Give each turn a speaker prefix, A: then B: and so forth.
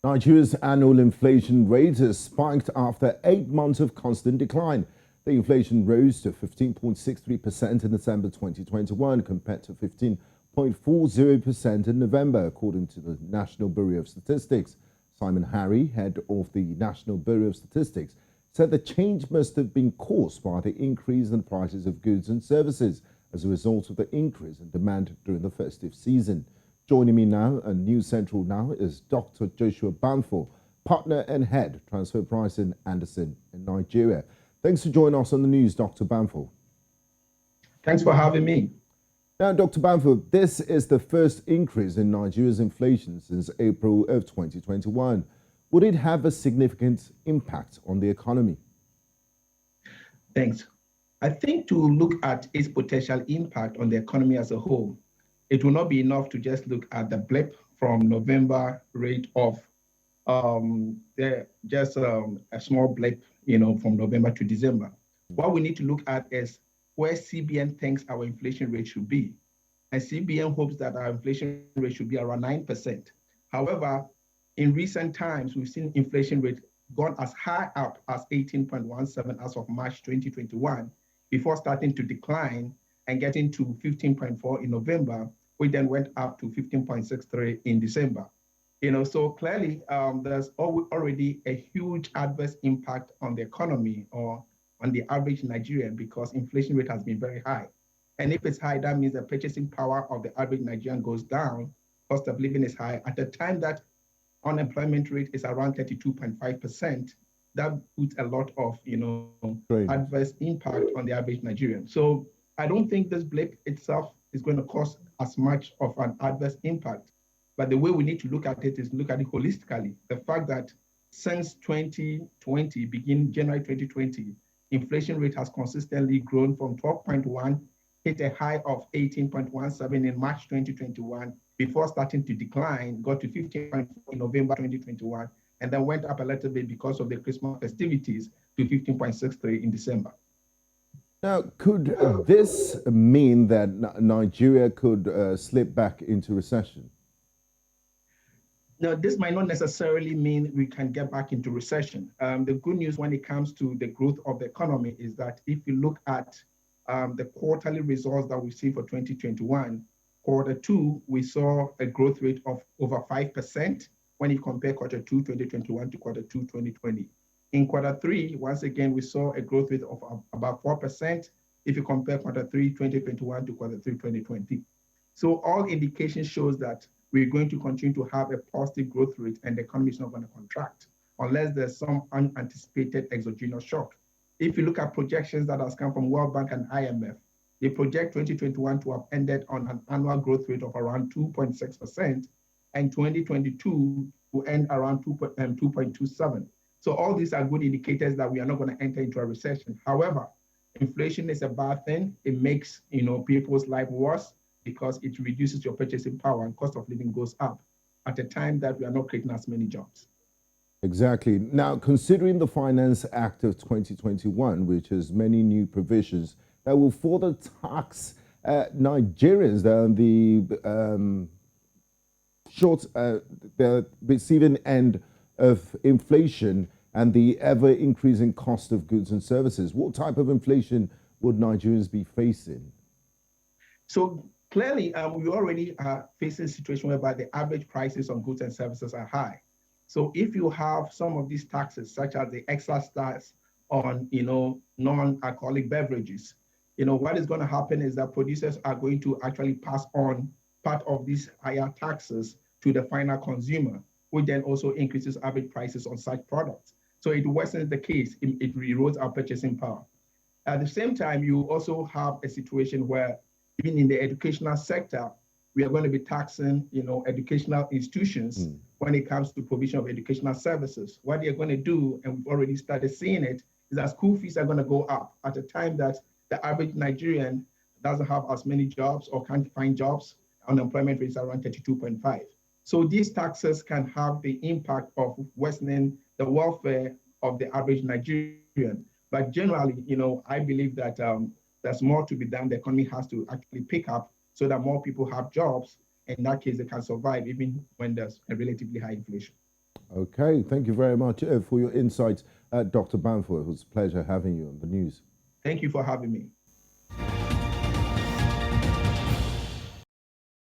A: Nigeria's annual inflation rate has spiked after 8 months of constant decline. The inflation rose to 15.63% in December 2021 compared to 15.40% in November, according to the National Bureau of Statistics. Simon Harry, head of the National Bureau of Statistics, said the change must have been caused by the increase in the prices of goods and services as a result of the increase in demand during the festive season. Joining me now and News Central now is Dr. Joshua Banfor, partner and head transfer pricing Anderson in Nigeria. Thanks for joining us on the news, Dr. Banfor.
B: Thanks for having me.
A: Now, Dr. Banfor, this is the first increase in Nigeria's inflation since April of 2021. Would it have a significant impact on the economy?
B: Thanks. I think to look at its potential impact on the economy as a whole, it will not be enough to just look at the blip from November rate of a small blip, from November to December. What we need to look at is where CBN thinks our inflation rate should be. And CBN hopes that our inflation rate should be around 9%. However, in recent times, we've seen inflation rate gone as high up as 18.17 as of March 2021, before starting to decline and getting to 15.4 in November, which then went up to 15.63 in December. So clearly there's already a huge adverse impact on the economy or on the average Nigerian because inflation rate has been very high. And if it's high, that means the purchasing power of the average Nigerian goes down, cost of living is high. At the time that unemployment rate is around 32.5%, that puts a lot of adverse impact on the average Nigerian. So I don't think this blip itself is going to cause as much of an adverse impact. But the way we need to look at it is look at it holistically. The fact that since 2020, begin January 2020, inflation rate has consistently grown from 12.1, hit a high of 18.17 in March 2021, before starting to decline, got to 15.4 in November 2021, and then went up a little bit because of the Christmas festivities to 15.63 in December.
A: Now, could this mean that Nigeria could slip back into recession?
B: No, this might not necessarily mean we can get back into recession. The good news when it comes to the growth of the economy is that if you look at the quarterly results that we see for 2021, quarter two, we saw a growth rate of over 5% when you compare quarter two 2021 to quarter two 2020. In quarter three, once again, we saw a growth rate of about 4% if you compare quarter three 2021 to quarter three 2020. So all indications shows that we're going to continue to have a positive growth rate and the economy is not going to contract unless there's some unanticipated exogenous shock. If you look at projections that has come from World Bank and IMF, they project 2021 to have ended on an annual growth rate of around 2.6% and 2022 to end around 2.27. So all these are good indicators that we are not going to enter into a recession. However, inflation is a bad thing. It makes people's life worse because it reduces your purchasing power and cost of living goes up at a time that we are not creating as many jobs.
A: Exactly. Now, considering the Finance Act of 2021, which has many new provisions that will further tax Nigerians on the receiving end of inflation and the ever-increasing cost of goods and services, what type of inflation would Nigerians be facing?
B: So clearly, we already are facing a situation whereby the average prices on goods and services are high. So if you have some of these taxes, such as the excise tax on non-alcoholic beverages, what is going to happen is that producers are going to actually pass on part of these higher taxes to the final consumer, which then also increases average prices on such products. So it worsens the case, it erodes our purchasing power. At the same time, you also have a situation where even in the educational sector, we are going to be taxing, educational institutions when it comes to provision of educational services. What they're going to do, and we've already started seeing it, is that school fees are going to go up at a time that the average Nigerian doesn't have as many jobs or can't find jobs. Unemployment rate is around 32.5. So these taxes can have the impact of worsening the welfare of the average Nigerian. But generally, I believe that there's more to be done. The economy has to actually pick up so that more people have jobs. In that case, they can survive even when there's a relatively high inflation.
A: Okay, thank you very much for your insights, Dr. Banford. It was a pleasure having you on the news.
B: Thank you for having me.